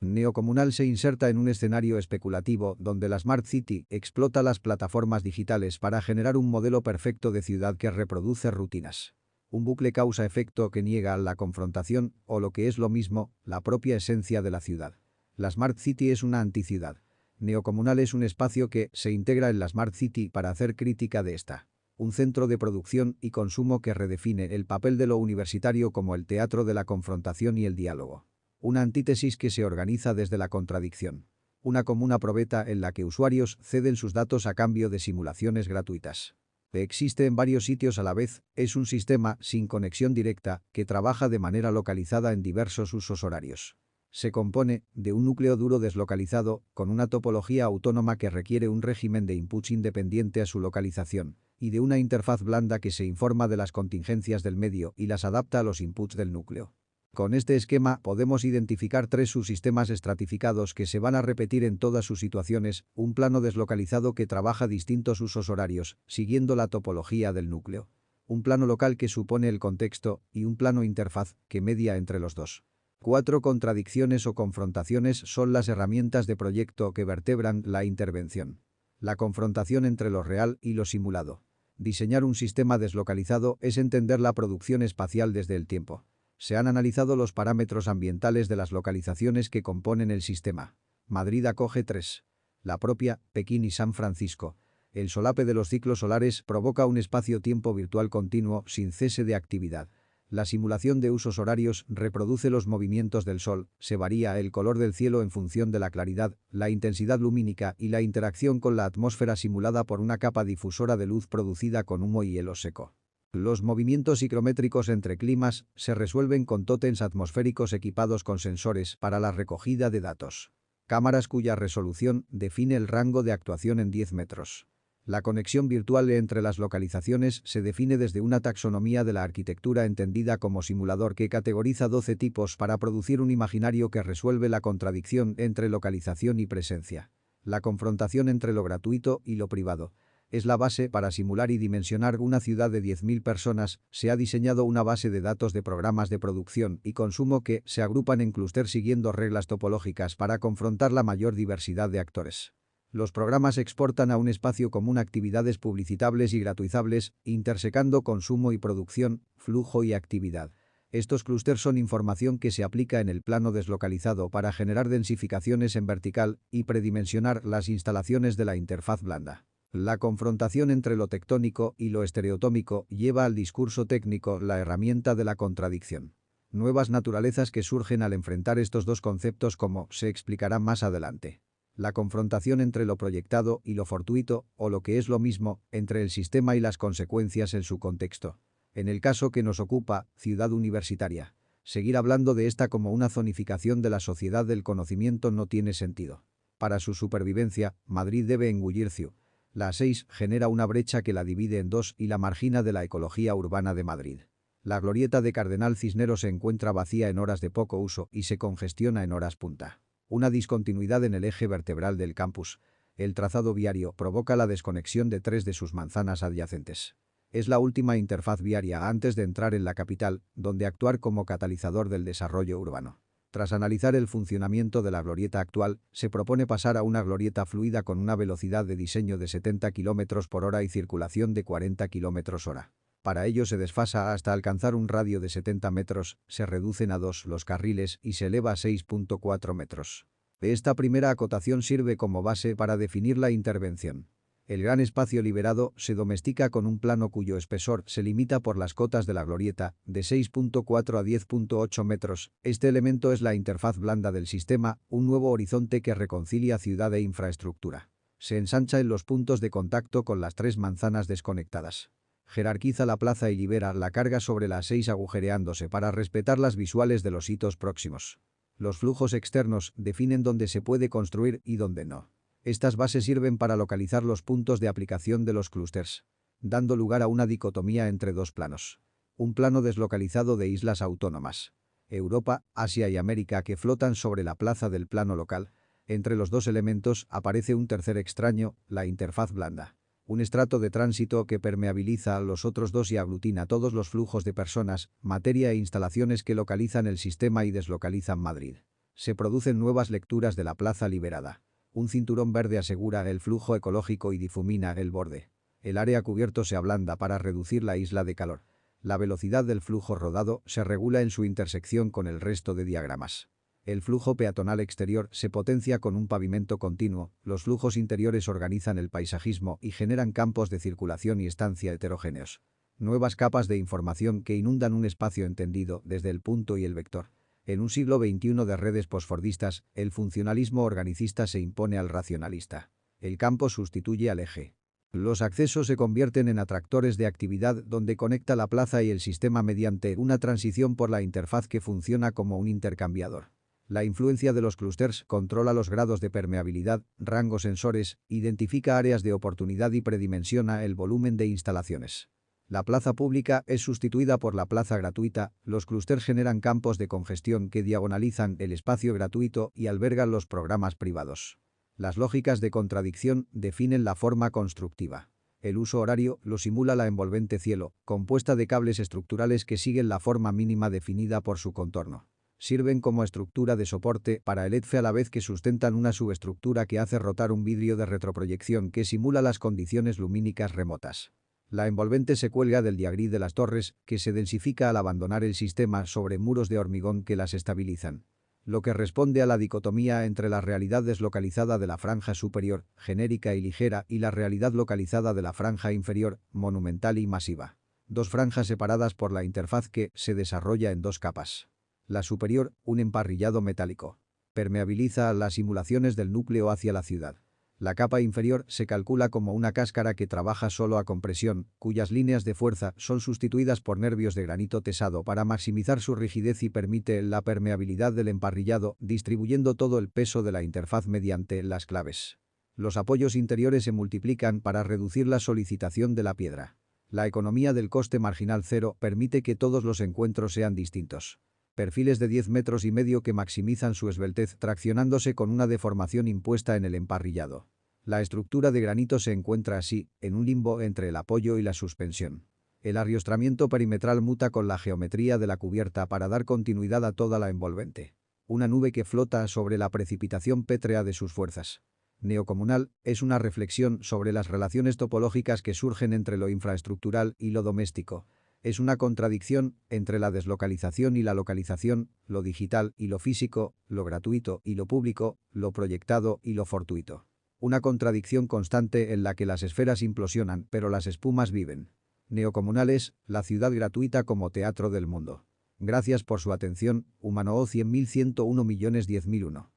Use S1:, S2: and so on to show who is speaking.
S1: Neocomunal se inserta en un escenario especulativo donde la Smart City explota las plataformas digitales para generar un modelo perfecto de ciudad que reproduce rutinas. Un bucle causa-efecto que niega la confrontación, o lo que es lo mismo, la propia esencia de la ciudad. La Smart City es una anticiudad. Neocomunal es un espacio que se integra en la Smart City para hacer crítica de esta. Un centro de producción y consumo que redefine el papel de lo universitario como el teatro de la confrontación y el diálogo. Una antítesis que se organiza desde la contradicción. Una comuna probeta en la que usuarios ceden sus datos a cambio de simulaciones gratuitas. Existe en varios sitios a la vez, es un sistema sin conexión directa que trabaja de manera localizada en diversos usos horarios. Se compone de un núcleo duro deslocalizado, con una topología autónoma que requiere un régimen de inputs independiente a su localización, y de una interfaz blanda que se informa de las contingencias del medio y las adapta a los inputs del núcleo. Con este esquema podemos identificar tres subsistemas estratificados que se van a repetir en todas sus situaciones, un plano deslocalizado que trabaja distintos usos horarios, siguiendo la topología del núcleo. Un plano local que supone el contexto y un plano interfaz que media entre los dos. 4 contradicciones o confrontaciones son las herramientas de proyecto que vertebran la intervención. La confrontación entre lo real y lo simulado. Diseñar un sistema deslocalizado es entender la producción espacial desde el tiempo. Se han analizado los parámetros ambientales de las localizaciones que componen el sistema. Madrid acoge 3. La propia, Pekín y San Francisco. El solape de los ciclos solares provoca un espacio-tiempo virtual continuo sin cese de actividad. La simulación de usos horarios reproduce los movimientos del sol, se varía el color del cielo en función de la claridad, la intensidad lumínica y la interacción con la atmósfera simulada por una capa difusora de luz producida con humo y hielo seco. Los movimientos ciclométricos entre climas se resuelven con tótems atmosféricos equipados con sensores para la recogida de datos. Cámaras cuya resolución define el rango de actuación en 10 metros. La conexión virtual entre las localizaciones se define desde una taxonomía de la arquitectura entendida como simulador que categoriza 12 tipos para producir un imaginario que resuelve la contradicción entre localización y presencia. La confrontación entre lo gratuito y lo privado. Es la base para simular y dimensionar una ciudad de 10.000 personas, se ha diseñado una base de datos de programas de producción y consumo que se agrupan en clúster siguiendo reglas topológicas para confrontar la mayor diversidad de actores. Los programas exportan a un espacio común actividades publicitables y gratuizables, intersecando consumo y producción, flujo y actividad. Estos clústeres son información que se aplica en el plano deslocalizado para generar densificaciones en vertical y predimensionar las instalaciones de la interfaz blanda. La confrontación entre lo tectónico y lo estereotómico lleva al discurso técnico la herramienta de la contradicción. Nuevas naturalezas que surgen al enfrentar estos dos conceptos como se explicará más adelante. La confrontación entre lo proyectado y lo fortuito, o lo que es lo mismo, entre el sistema y las consecuencias en su contexto. En el caso que nos ocupa, ciudad universitaria. Seguir hablando de esta como una zonificación de la sociedad del conocimiento no tiene sentido. Para su supervivencia, Madrid debe engullir Ciu. La A6 genera una brecha que la divide en dos y la margina de la ecología urbana de Madrid. La glorieta de Cardenal Cisneros se encuentra vacía en horas de poco uso y se congestiona en horas punta. Una discontinuidad en el eje vertebral del campus. El trazado viario provoca la desconexión de 3 de sus manzanas adyacentes. Es la última interfaz viaria antes de entrar en la capital, donde actuar como catalizador del desarrollo urbano. Tras analizar el funcionamiento de la glorieta actual, se propone pasar a una glorieta fluida con una velocidad de diseño de 70 km por hora y circulación de 40 km hora. Para ello se desfasa hasta alcanzar un radio de 70 metros, se reducen a 2 los carriles y se eleva a 6.4 metros. Esta primera acotación sirve como base para definir la intervención. El gran espacio liberado se domestica con un plano cuyo espesor se limita por las cotas de la glorieta, de 6.4 a 10.8 metros. Este elemento es la interfaz blanda del sistema, un nuevo horizonte que reconcilia ciudad e infraestructura. Se ensancha en los puntos de contacto con las 3 manzanas desconectadas. Jerarquiza la plaza y libera la carga sobre las 6 agujereándose para respetar las visuales de los hitos próximos. Los flujos externos definen dónde se puede construir y dónde no. Estas bases sirven para localizar los puntos de aplicación de los clústeres, dando lugar a una dicotomía entre dos planos. Un plano deslocalizado de islas autónomas. Europa, Asia y América que flotan sobre la plaza del plano local. Entre los dos elementos aparece un tercer extraño, la interfaz blanda. Un estrato de tránsito que permeabiliza a los otros dos y aglutina todos los flujos de personas, materia e instalaciones que localizan el sistema y deslocalizan Madrid. Se producen nuevas lecturas de la plaza liberada. Un cinturón verde asegura el flujo ecológico y difumina el borde. El área cubierto se ablanda para reducir la isla de calor. La velocidad del flujo rodado se regula en su intersección con el resto de diagramas. El flujo peatonal exterior se potencia con un pavimento continuo, los flujos interiores organizan el paisajismo y generan campos de circulación y estancia heterogéneos. Nuevas capas de información que inundan un espacio entendido desde el punto y el vector. En un siglo XXI de redes posfordistas, el funcionalismo organicista se impone al racionalista. El campo sustituye al eje. Los accesos se convierten en atractores de actividad donde conecta la plaza y el sistema mediante una transición por la interfaz que funciona como un intercambiador. La influencia de los clústeres controla los grados de permeabilidad, rangos sensores, identifica áreas de oportunidad y predimensiona el volumen de instalaciones. La plaza pública es sustituida por la plaza gratuita, los clústeres generan campos de congestión que diagonalizan el espacio gratuito y albergan los programas privados. Las lógicas de contradicción definen la forma constructiva. El uso horario lo simula la envolvente cielo, compuesta de cables estructurales que siguen la forma mínima definida por su contorno. Sirven como estructura de soporte para el EDFE a la vez que sustentan una subestructura que hace rotar un vidrio de retroproyección que simula las condiciones lumínicas remotas. La envolvente se cuelga del diagrid de las torres, que se densifica al abandonar el sistema sobre muros de hormigón que las estabilizan. Lo que responde a la dicotomía entre la realidad deslocalizada de la franja superior, genérica y ligera, y la realidad localizada de la franja inferior, monumental y masiva. Dos franjas separadas por la interfaz que se desarrolla en dos capas. La superior, un emparrillado metálico. Permeabiliza las simulaciones del núcleo hacia la ciudad. La capa inferior se calcula como una cáscara que trabaja solo a compresión, cuyas líneas de fuerza son sustituidas por nervios de granito tesado para maximizar su rigidez y permite la permeabilidad del emparrillado, distribuyendo todo el peso de la interfaz mediante las claves. Los apoyos interiores se multiplican para reducir la solicitación de la piedra. La economía del coste marginal cero permite que todos los encuentros sean distintos. Perfiles de 10 metros y medio que maximizan su esbeltez traccionándose con una deformación impuesta en el emparrillado. La estructura de granito se encuentra así, en un limbo entre el apoyo y la suspensión. El arriostramiento perimetral muta con la geometría de la cubierta para dar continuidad a toda la envolvente. Una nube que flota sobre la precipitación pétrea de sus fuerzas. Neocomunal es una reflexión sobre las relaciones topológicas que surgen entre lo infraestructural y lo doméstico. Es una contradicción entre la deslocalización y la localización, lo digital y lo físico, lo gratuito y lo público, lo proyectado y lo fortuito. Una contradicción constante en la que las esferas implosionan pero las espumas viven. Neocomunal es la ciudad gratuita como teatro del mundo. Gracias por su atención, Humanoho 100.101.010.001.